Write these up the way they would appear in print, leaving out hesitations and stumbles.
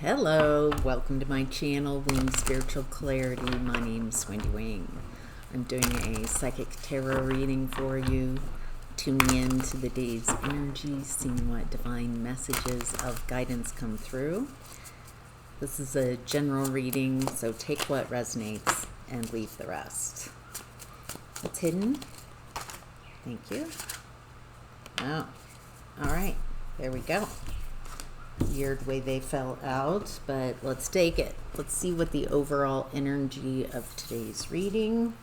Hello, welcome to my channel, Wing Spiritual Clarity. My name's Wendy Wing. I'm doing a psychic tarot reading for you, tuning in to the day's energy, seeing what divine messages of guidance come through. This is a general reading, so take what resonates and leave the rest. What's hidden? Thank you. Oh, all right, there we go. Weird way they fell out, but let's take it. Let's see what the overall energy of today's reading.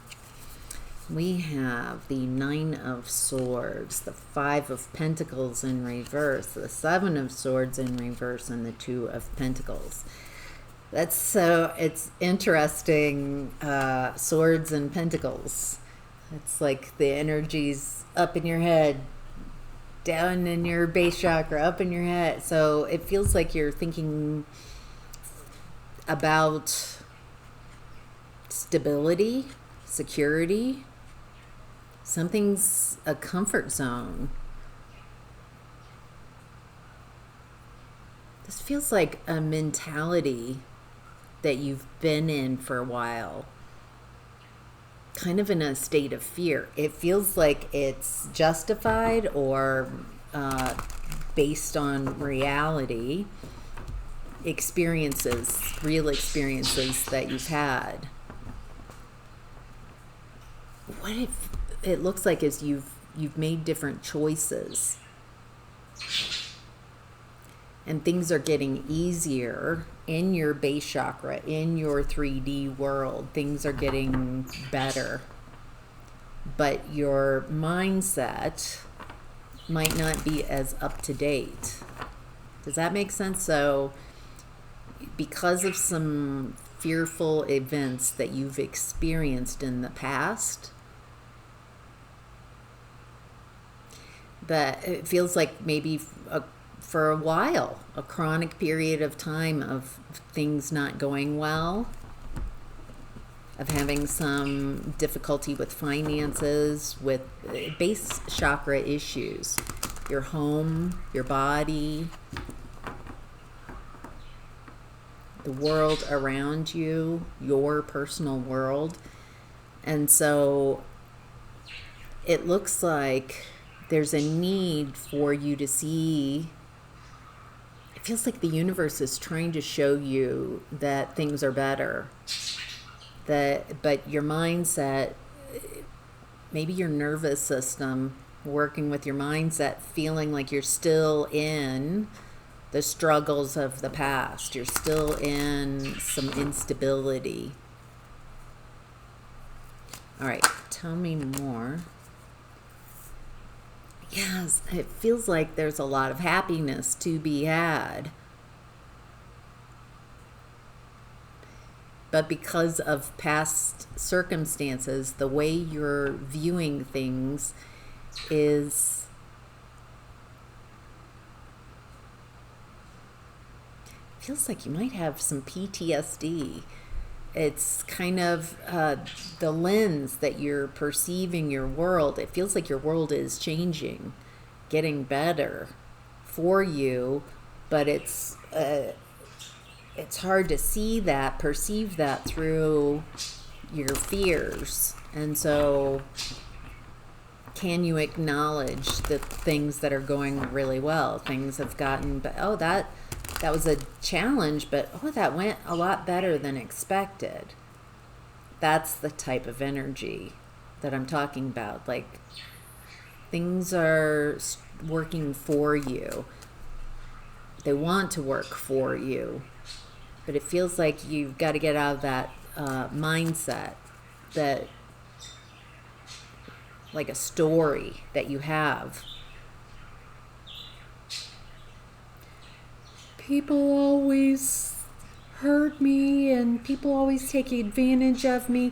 We have the Nine of Swords, the Five of Pentacles in reverse, the Seven of Swords in reverse, and the Two of Pentacles. It's interesting, swords and pentacles. It's like the energy's up in your head, down in your base chakra, up in your head. So it feels like you're thinking about stability, security. Something's a comfort zone. This feels like a mentality that you've been in for a while, kind of in a state of fear. It feels like it's justified or based on reality, experiences, real experiences that you've had. What if it looks like is you've made different choices and things are getting easier in your base chakra, in your 3D world. Things are getting better, but your mindset might not be as up to date. Does that make sense? So because of some fearful events that you've experienced in the past, that it feels like maybe for a while, a chronic period of time of things not going well, of having some difficulty with finances, with base chakra issues, your home, your body, the world around you, your personal world. And so it looks like there's a need for you to see. It feels like the universe is trying to show you that things are better. But your mindset, maybe your nervous system, working with your mindset, feeling like you're still in the struggles of the past. You're still in some instability. All right, tell me more. Yes, it feels like there's a lot of happiness to be had. But because of past circumstances, the way you're viewing things is feels like you might have some PTSD. It's kind of the lens that you're perceiving your world. It feels like your world is changing, getting better for you, but it's hard to see that, perceive that through your fears. And so can you acknowledge the things that are going really well? Things have gotten, that was a challenge, but that went a lot better than expected. That's the type of energy that I'm talking about. Like, things are working for you. They want to work for you, but it feels like you've got to get out of that mindset, that like a story that you have. People always hurt me and people always take advantage of me.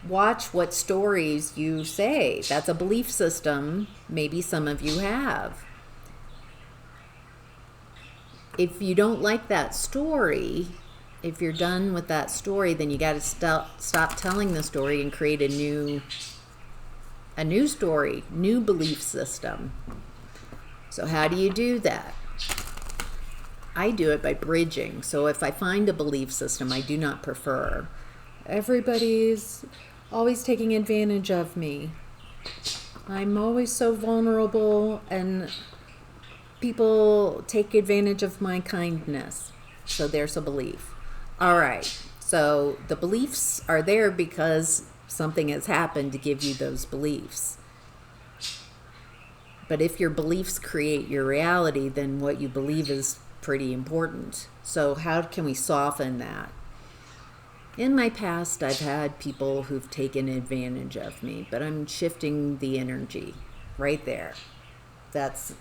Watch what stories you say. That's a belief system maybe some of you have. If you don't like that story, if you're done with that story, then you got to stop telling the story and create a new story, new belief system. So how do you do that? I do it by bridging. So if I find a belief system I do not prefer, everybody's always taking advantage of me. I'm always so vulnerable and people take advantage of my kindness. So there's a belief. All right. So the beliefs are there because something has happened to give you those beliefs. But if your beliefs create your reality, then what you believe is pretty important. So how can we soften that? In my past, I've had people who've taken advantage of me, but I'm shifting the energy right there. That's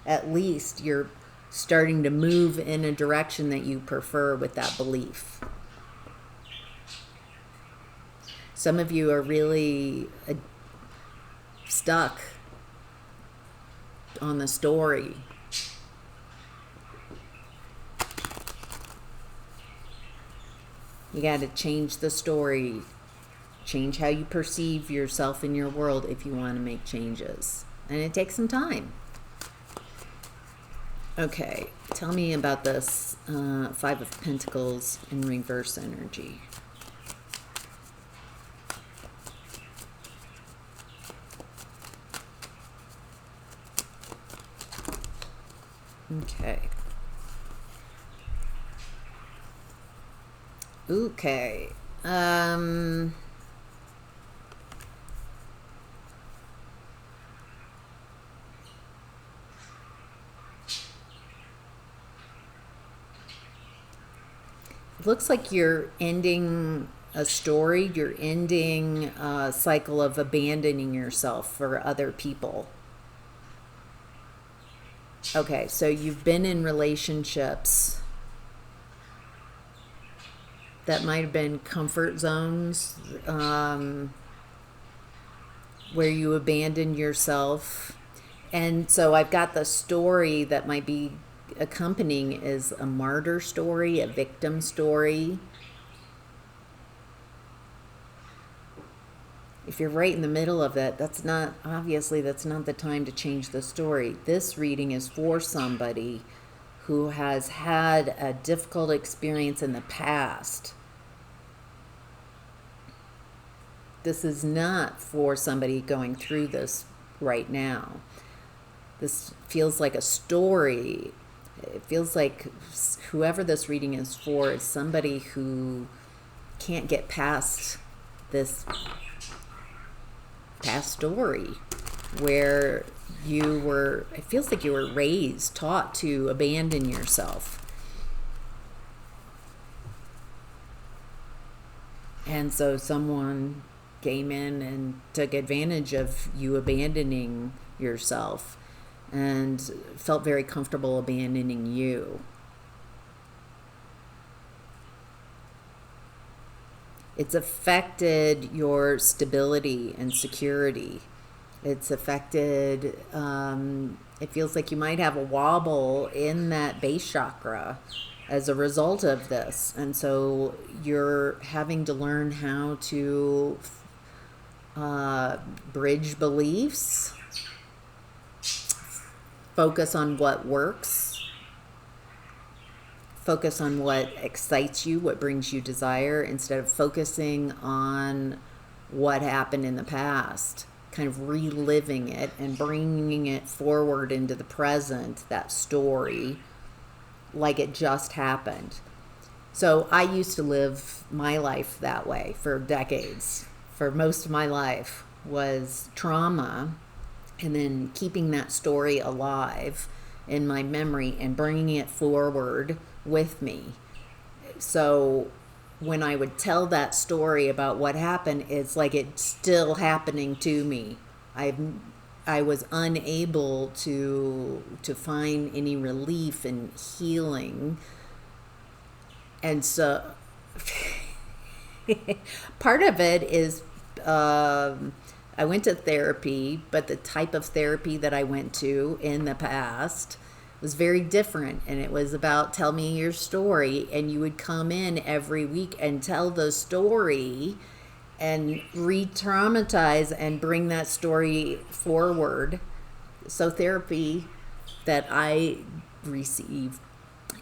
at least you're starting to move in a direction that you prefer with that belief. Some of you are really stuck on the story. You got to change the story, change how you perceive yourself in your world if you want to make changes. And it takes some time. Okay, tell me about this Five of Pentacles in reverse energy. Okay. Okay. Looks like you're ending a story. You're ending a cycle of abandoning yourself for other people. Okay, so you've been in relationships that might have been comfort zones, where you abandoned yourself. And so I've got the story that might be accompanying is a martyr story, a victim story. If you're right in the middle of it, that's not the time to change the story. This reading is for somebody who has had a difficult experience in the past. This is not for somebody going through this right now. This feels like a story. It feels like whoever this reading is for is somebody who can't get past this past story where it feels like you were taught to abandon yourself. And so someone came in and took advantage of you abandoning yourself and felt very comfortable abandoning you. It's affected your stability and security. It's affected, it feels like you might have a wobble in that base chakra as a result of this. And so you're having to learn how to bridge beliefs, focus on what works, focus on what excites you, what brings you desire, instead of focusing on what happened in the past, kind of reliving it and bringing it forward into the present, that story, like it just happened. So I used to live my life that way for decades. For most of my life was trauma, and then keeping that story alive in my memory and bringing it forward with me. So when I would tell that story about what happened, it's like it's still happening to me. I was unable to find any relief and healing. And so part of it is I went to therapy, but the type of therapy that I went to in the past was very different. And it was about tell me your story. And you would come in every week and tell the story and re-traumatize and bring that story forward. So therapy that I received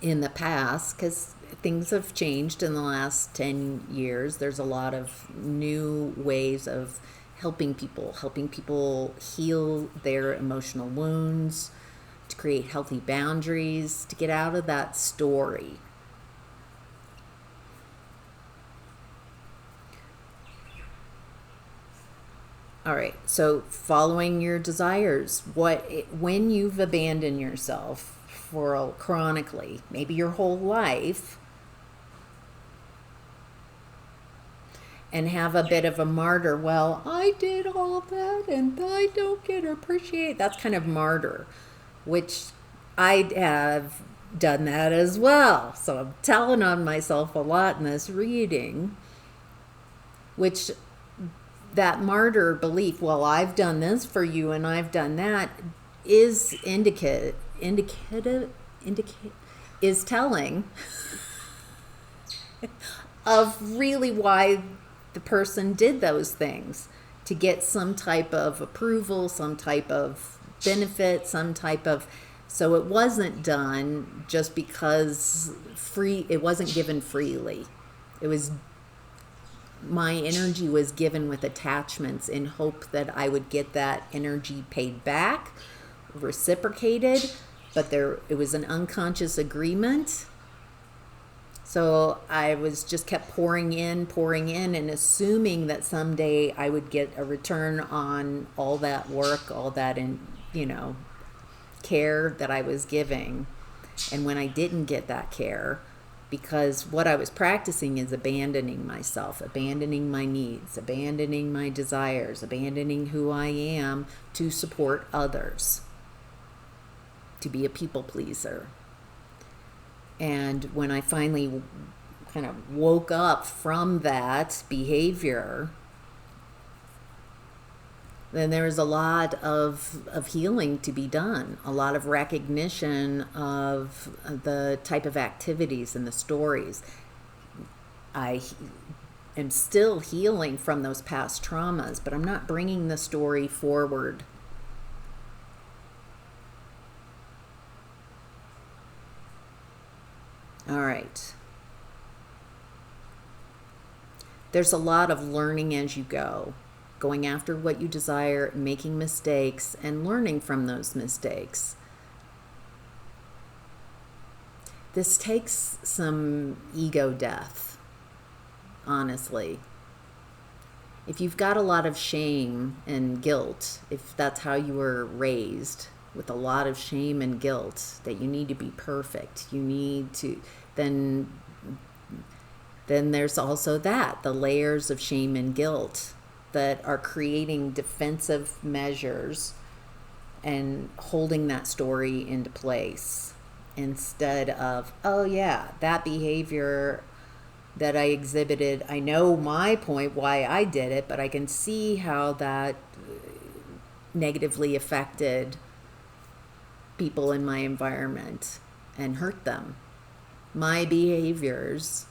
in the past, because things have changed in the last 10 years. There's a lot of new ways of helping people heal their emotional wounds, to create healthy boundaries, to get out of that story. All right, so following your desires, when you've abandoned yourself for chronically, maybe your whole life, and have a bit of a martyr, well, I did all that and I don't get appreciated. That's kind of martyr, which I have done that as well. So I'm telling on myself a lot in this reading, which that martyr belief, well, I've done this for you and I've done that, is is telling of really why the person did those things, to get some type of approval, some type of benefit, some type of, so it wasn't done just because it wasn't given freely. It was, my energy was given with attachments in hope that I would get that energy paid back, reciprocated, but it was an unconscious agreement. So I was just kept pouring in, and assuming that someday I would get a return on all that work, all that, care that I was giving. And when I didn't get that care, because what I was practicing is abandoning myself, abandoning my needs, abandoning my desires, abandoning who I am to support others, to be a people pleaser. And when I finally kind of woke up from that behavior, then there was a lot of healing to be done, a lot of recognition of the type of activities and the stories. I am still healing from those past traumas, but I'm not bringing the story forward. All right. There's a lot of learning as you go, going after what you desire, making mistakes, and learning from those mistakes. This takes some ego death, honestly. If you've got a lot of shame and guilt, if that's how you were raised, with a lot of shame and guilt that you need to be perfect, you need to, then there's also the layers of shame and guilt that are creating defensive measures and holding that story into place, instead of, oh yeah, that behavior that I exhibited, I know my point why I did it, but I can see how that negatively affected people in my environment and hurt them. My behaviors,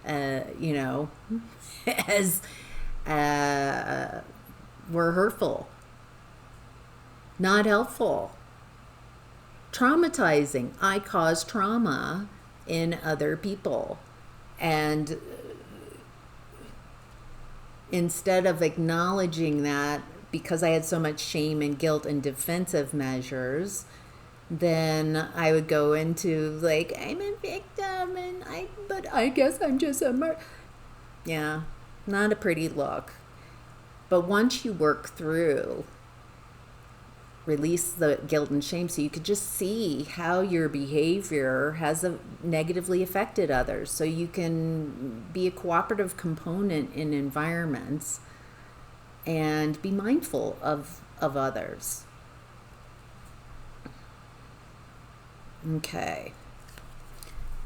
as were hurtful, not helpful, traumatizing. I caused trauma in other people. And instead of acknowledging that, because I had so much shame and guilt and defensive measures, then I would go into like, I'm a victim but I guess I'm just a yeah, not a pretty look. But once you work through, release the guilt and shame, so you could just see how your behavior has negatively affected others, so you can be a cooperative component in environments and be mindful of others. Okay.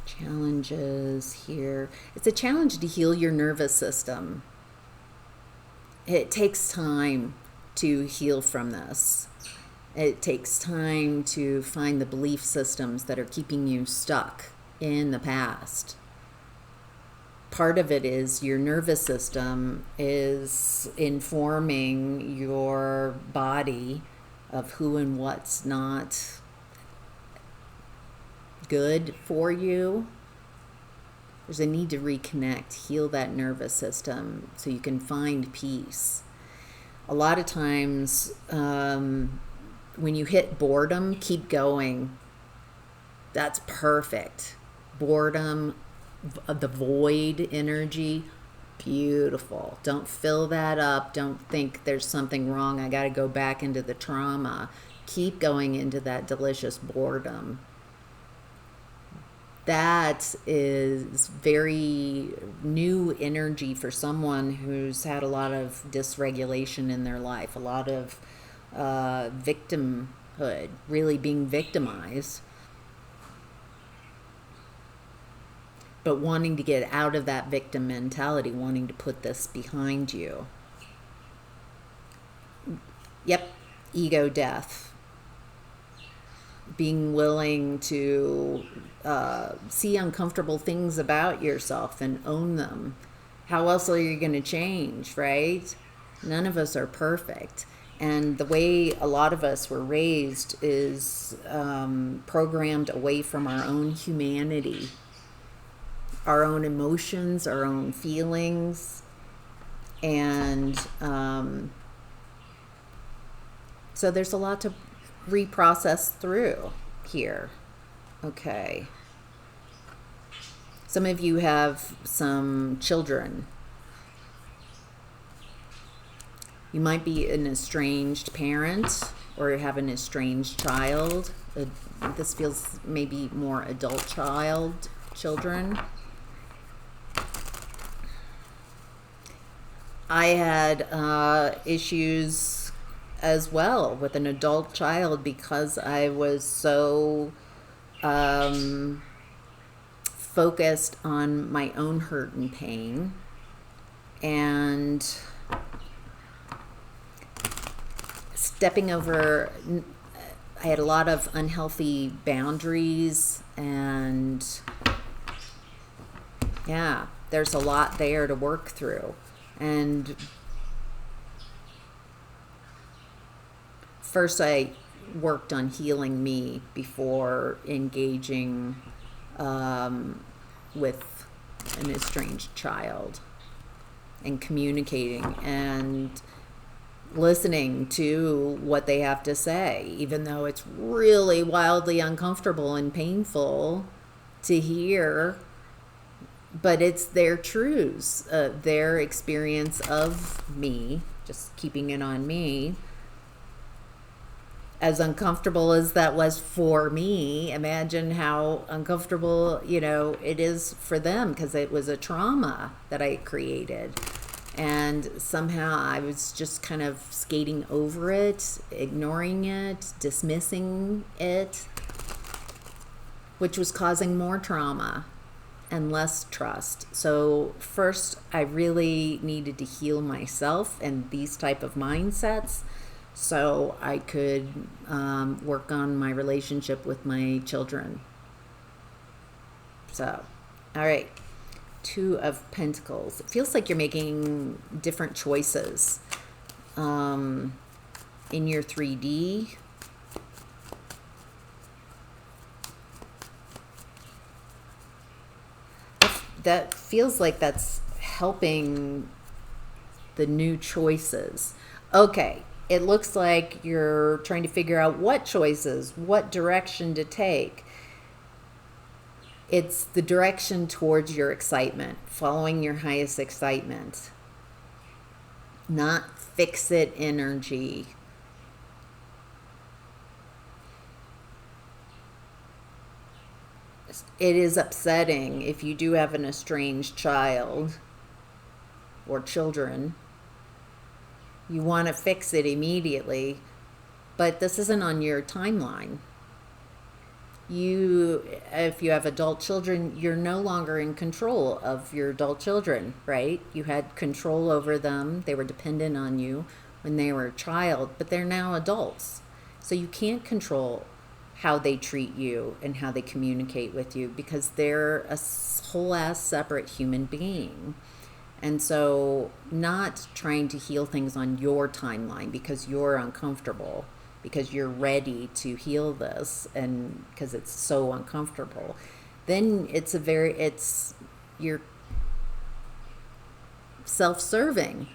Challenges here. It's a challenge to heal your nervous system. It takes time to heal from this. It takes time to find the belief systems that are keeping you stuck in the past. Part of it is your nervous system is informing your body of who and what's not good for you, there's a need to reconnect, heal that nervous system so you can find peace. A lot of times, when you hit boredom, keep going. That's perfect. Boredom, the void energy, beautiful. Don't fill that up. Don't think there's something wrong. I got to go back into the trauma. Keep going into that delicious boredom. That is very new energy for someone who's had a lot of dysregulation in their life, a lot of victimhood, really being victimized, but wanting to get out of that victim mentality, wanting to put this behind you. Yep, ego death. Being willing to see uncomfortable things about yourself and own them. How else are you going to change, right? None of us are perfect. And the way a lot of us were raised is programmed away from our own humanity, our own emotions, our own feelings. And so there's a lot to reprocess through here. Okay. Some of you have some children. You might be an estranged parent or have an estranged child. This feels maybe more adult children. I had issues as well with an adult child because I was so focused on my own hurt and pain, and stepping over, I had a lot of unhealthy boundaries, and yeah, there's a lot there to work through. And first I worked on healing me before engaging with an estranged child and communicating and listening to what they have to say, even though it's really wildly uncomfortable and painful to hear. But it's their truths, their experience of me, just keeping it on me. As uncomfortable as that was for me, imagine how uncomfortable, it is for them, because it was a trauma that I created. And somehow I was just kind of skating over it, ignoring it, dismissing it, which was causing more trauma and less trust. So first, I really needed to heal myself and these type of mindsets so I could work on my relationship with my children. So, all right. 2 of Pentacles. It feels like you're making different choices in your 3D. That feels like that's helping the new choices. Okay, it looks like you're trying to figure out what choices, what direction to take. It's the direction towards your excitement, following your highest excitement, not fix-it energy. It is upsetting if you do have an estranged child or children. You want to fix it immediately, but this isn't on your timeline. If you have adult children, you're no longer in control of your adult children, right? You had control over them. They were dependent on you when they were a child, but they're now adults. So you can't control how they treat you and how they communicate with you, because they're a whole ass separate human being. And so not trying to heal things on your timeline because you're uncomfortable. because you're ready to heal this, and because it's so uncomfortable, then you're self-serving.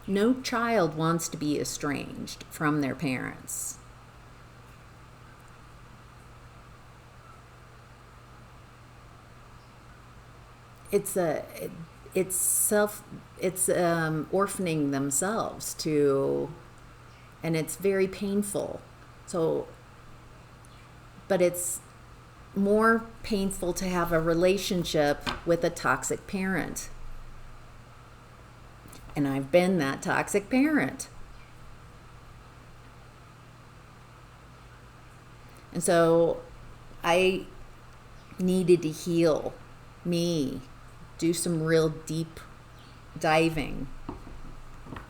No child wants to be estranged from their parents. It's orphaning themselves to, and it's very painful. So, but it's more painful to have a relationship with a toxic parent. And I've been that toxic parent. And so I needed to heal me, do some real deep diving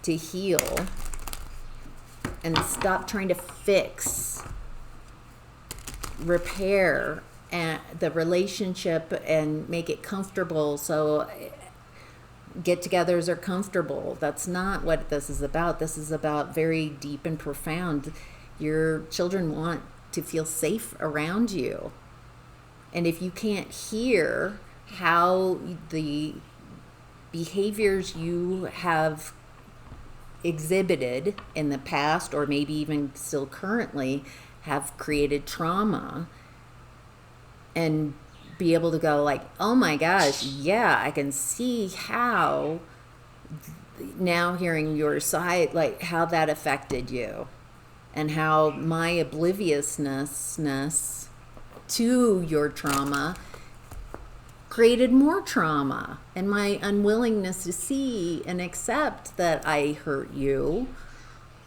to heal and stop trying to fix, repair the relationship and make it comfortable. So get-togethers are comfortable. That's not what this is about. This is about very deep and profound. Your children want to feel safe around you. And if you can't hear how the behaviors you have exhibited in the past, or maybe even still currently, have created trauma, and be able to go like, oh my gosh, yeah, I can see how, now hearing your side, like how that affected you, and how my obliviousness to your trauma created more trauma, and my unwillingness to see and accept that I hurt you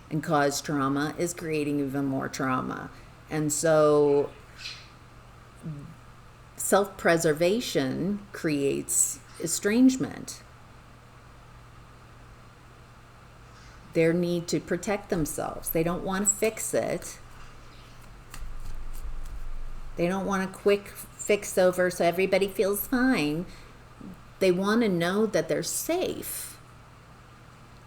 and caused trauma is creating even more trauma. And so self-preservation creates estrangement. Their need to protect themselves. They don't want to fix it. They don't want a quick fix over so everybody feels fine. They want to know that they're safe,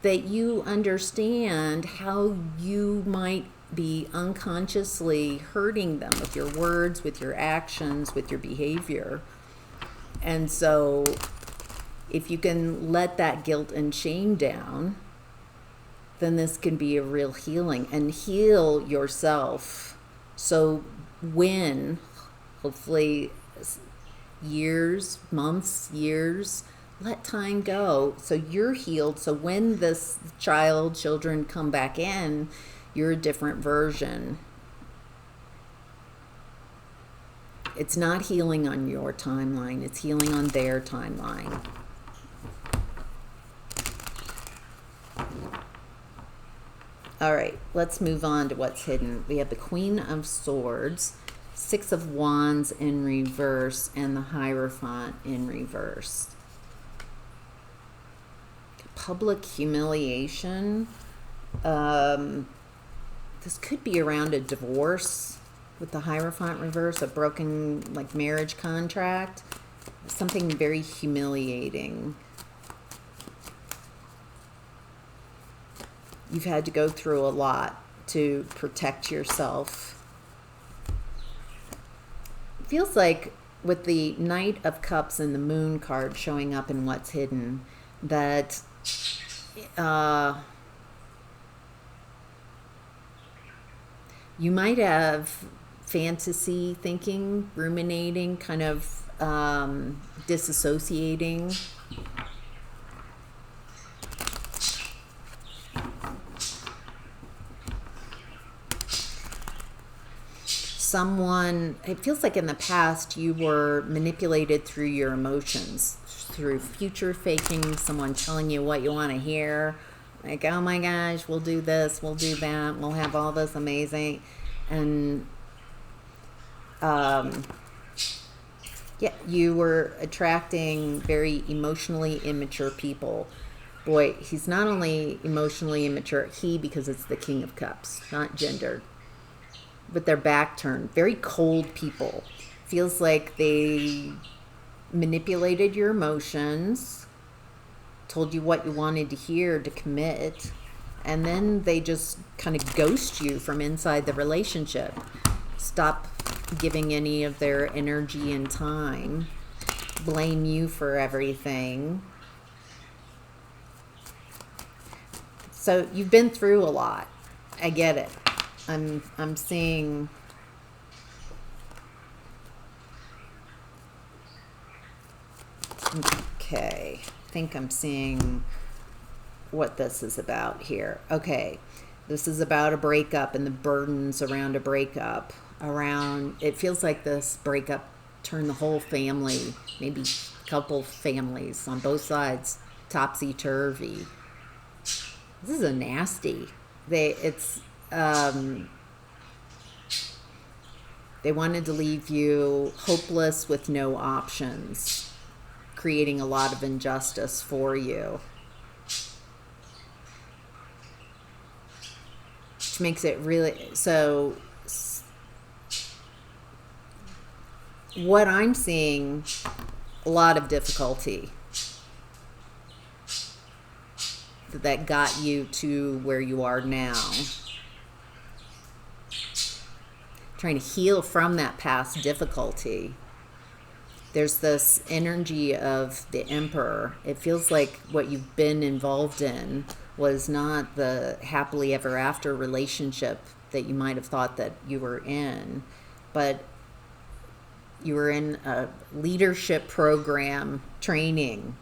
that you understand how you might be unconsciously hurting them with your words, with your actions, with your behavior. And so if you can let that guilt and shame down, then this can be a real healing, and heal yourself. So when, hopefully years, months, years, let time go so you're healed. So when this children come back in, you're a different version. It's not healing on your timeline, it's healing on their timeline. All right, let's move on to what's hidden. We have the Queen of Swords, Six of Wands in reverse, and the Hierophant in reverse. Public humiliation. This could be around a divorce with the Hierophant reverse, a broken like marriage contract, something very humiliating. You've had to go through a lot to protect yourself. It feels like with the Knight of Cups and the Moon card showing up in what's hidden, that you might have fantasy thinking, ruminating, kind of disassociating. Someone, it feels like in the past you were manipulated through your emotions, through future faking, someone telling you what you want to hear, like, oh my gosh, we'll do this, we'll do that, we'll have all this amazing, and yeah, you were attracting very emotionally immature people. Boy, he's not only emotionally immature, because it's the King of Cups, not gendered, with their back turned, very cold people. Feels like they manipulated your emotions, told you what you wanted to hear to commit, and then they just kind of ghost you from inside the relationship. Stop giving any of their energy and time, blame you for everything. So you've been through a lot. I get it. I'm seeing okay. I think I'm seeing what this is about here. Okay. This is about a breakup and the burdens around a breakup. It feels like this breakup turned the whole family, maybe a couple families on both sides, topsy-turvy. This is a nasty. They wanted to leave you hopeless with no options, creating a lot of injustice for you. Which makes it really, so what I'm seeing, a lot of difficulty that got you to where you are now. Trying to heal from that past difficulty. There's this energy of the Emperor. It feels like what you've been involved in was not the happily ever after relationship that you might have thought that you were in, but you were in a leadership program training.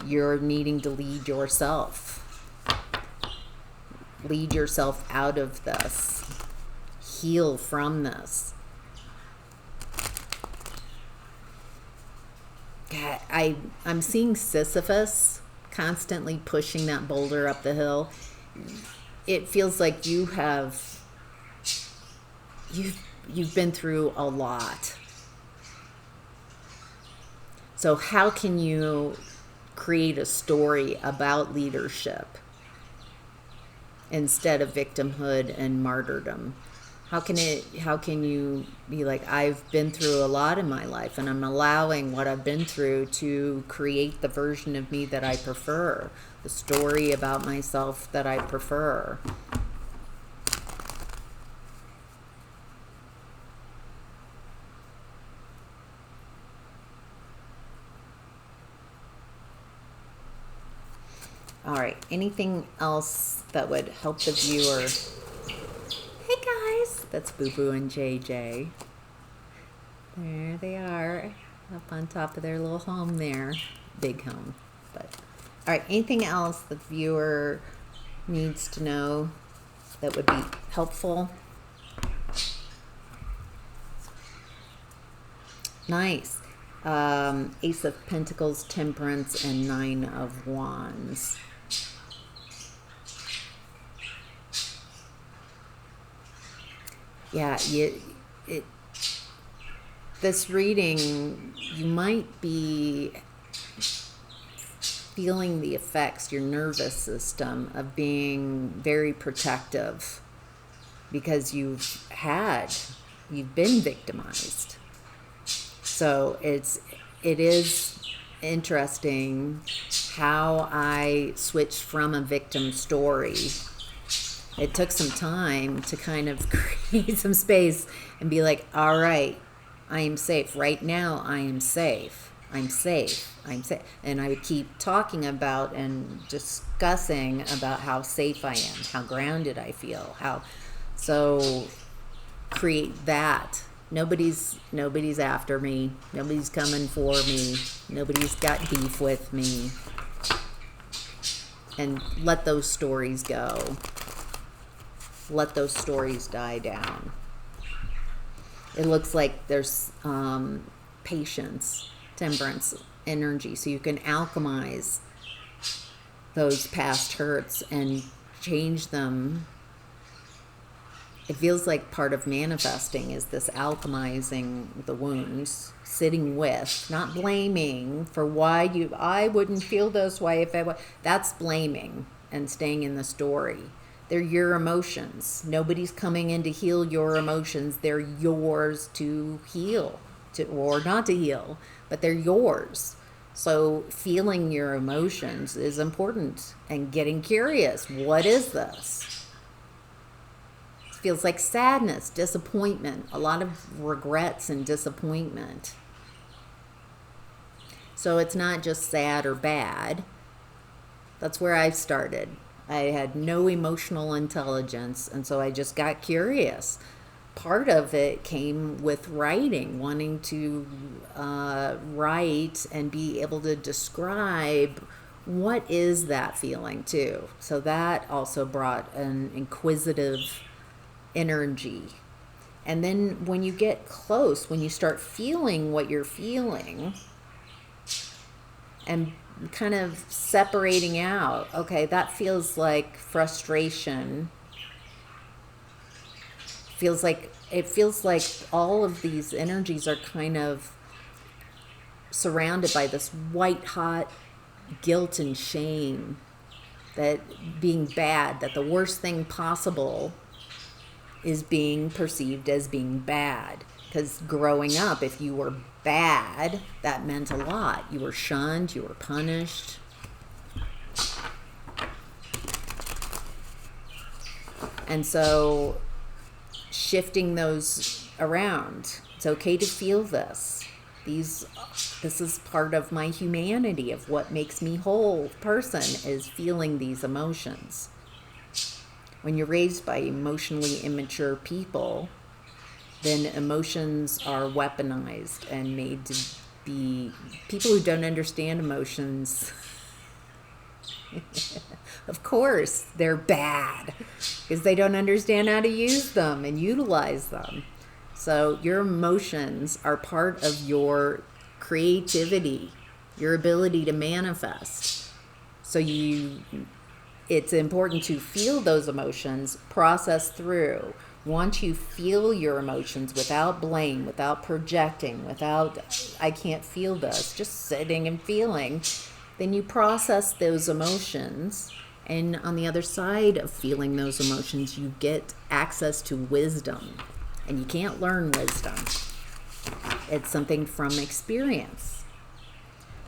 You're needing to lead yourself. Lead yourself out of this. Heal from this. God, I'm seeing Sisyphus constantly pushing that boulder up the hill. It feels like you've been through a lot. So how can you create a story about leadership instead of victimhood and martyrdom? How can you be like, I've been through a lot in my life and I'm allowing what I've been through to create the version of me that I prefer, the story about myself that I prefer. All right, anything else that would help the viewer? Hey guys, that's Boo Boo and JJ. There they are, up on top of their little home there. Big home. But all right, anything else the viewer needs to know that would be helpful? Nice. Ace of Pentacles, Temperance, and Nine of Wands. Yeah, this reading, you might be feeling the effects, your nervous system, of being very protective because you've been victimized. So it is interesting how I switched from a victim story. It took some time to kind of create some space and be like, all right, I am safe. Right now, I am safe. I'm safe. I'm safe. And I would keep talking about and discussing about how safe I am, how grounded I feel, so create that. Nobody's after me. Nobody's coming for me. Nobody's got beef with me. And let those stories go. Let those stories die down. It looks like there's patience, temperance energy, so you can alchemize those past hurts and change them. It feels like part of manifesting is this alchemizing the wounds, sitting with, not blaming for why I wouldn't feel this way if I was. That's blaming and staying in the story. They're your emotions. Nobody's coming in to heal your emotions. They're yours to heal, or not to heal, but they're yours. So feeling your emotions is important, and getting curious. What is this? It feels like sadness, disappointment, a lot of regrets and disappointment. So it's not just sad or bad. That's where I started. I had no emotional intelligence, and so I just got curious. Part of it came with writing, wanting to write and be able to describe what is that feeling too. So that also brought an inquisitive energy. And then when you get close, when you start feeling what you're feeling and kind of separating out, okay, that feels like frustration. It feels like all of these energies are kind of surrounded by this white hot guilt and shame, that being bad, that the worst thing possible is being perceived as being bad. Because growing up, if you were bad, that meant a lot. You were shunned, you were punished. And so shifting those around. It's okay to feel this. This is part of my humanity, of what makes me whole person, is feeling these emotions. When you're raised by emotionally immature people, then emotions are weaponized and made to be people who don't understand emotions. Of course, they're bad because they don't understand how to use them and utilize them. So your emotions are part of your creativity, your ability to manifest. So it's important to feel those emotions, process through. Once you feel your emotions without blame, without projecting, without, I can't feel this, just sitting and feeling, then you process those emotions. And on the other side of feeling those emotions, you get access to wisdom. And you can't learn wisdom. It's something from experience.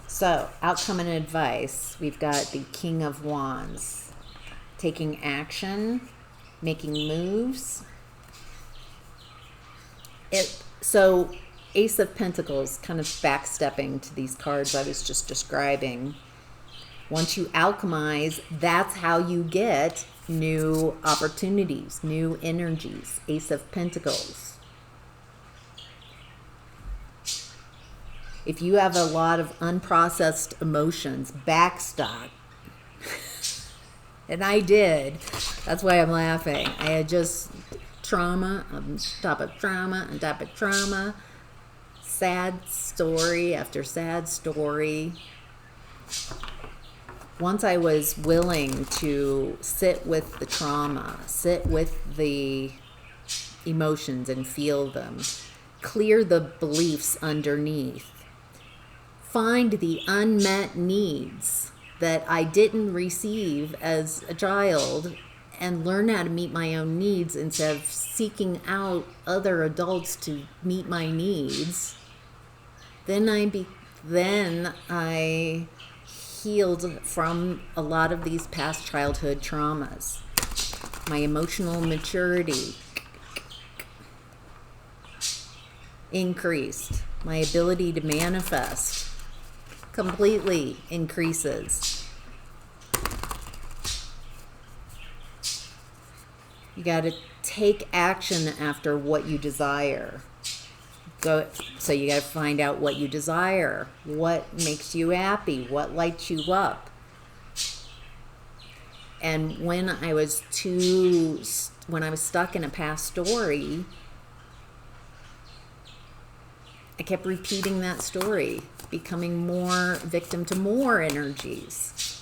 So, outcome and advice. We've got the King of Wands. Taking action, making moves. So, Ace of Pentacles, kind of backstepping to these cards I was just describing. Once you alchemize, that's how you get new opportunities, new energies. Ace of Pentacles. If you have a lot of unprocessed emotions, backstock, and I did, that's why I'm laughing. I had just trauma on top of trauma on top of trauma, sad story after sad story. Once I was willing to sit with the trauma, sit with the emotions and feel them, clear the beliefs underneath, find the unmet needs that I didn't receive as a child, and learn how to meet my own needs instead of seeking out other adults to meet my needs, then I healed from a lot of these past childhood traumas. My emotional maturity increased. My ability to manifest completely increases. You got to take action after what you desire. So you got to find out what you desire, what makes you happy, what lights you up. And when I was stuck in a past story, I kept repeating that story, becoming more victim to more energies.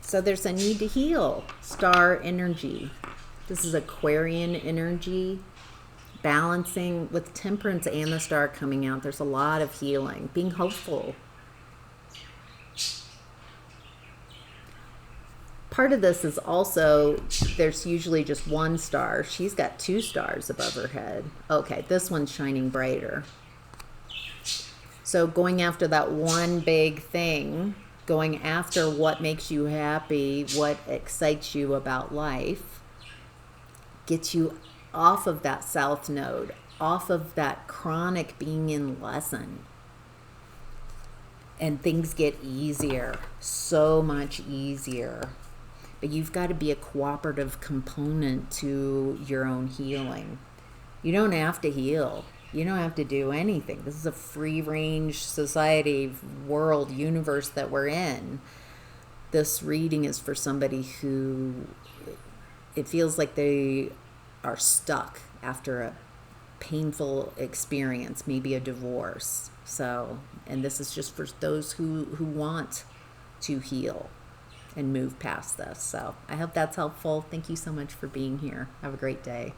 So there's a need to heal. Star energy. This is Aquarian energy, balancing with Temperance and the Star coming out. There's a lot of healing, being hopeful. Part of this is also, there's usually just one star. She's got two stars above her head. Okay, this one's shining brighter. So going after that one big thing, going after what makes you happy, what excites you about life, gets you off of that south node, off of that chronic being in lesson. And things get easier, so much easier. But you've got to be a cooperative component to your own healing. You don't have to heal. You don't have to do anything. This is a free-range society, world, universe that we're in. This reading is for somebody who it feels like they are stuck after a painful experience, maybe a divorce. So, and this is just for those who want to heal and move past this. So I hope that's helpful. Thank you so much for being here. Have a great day.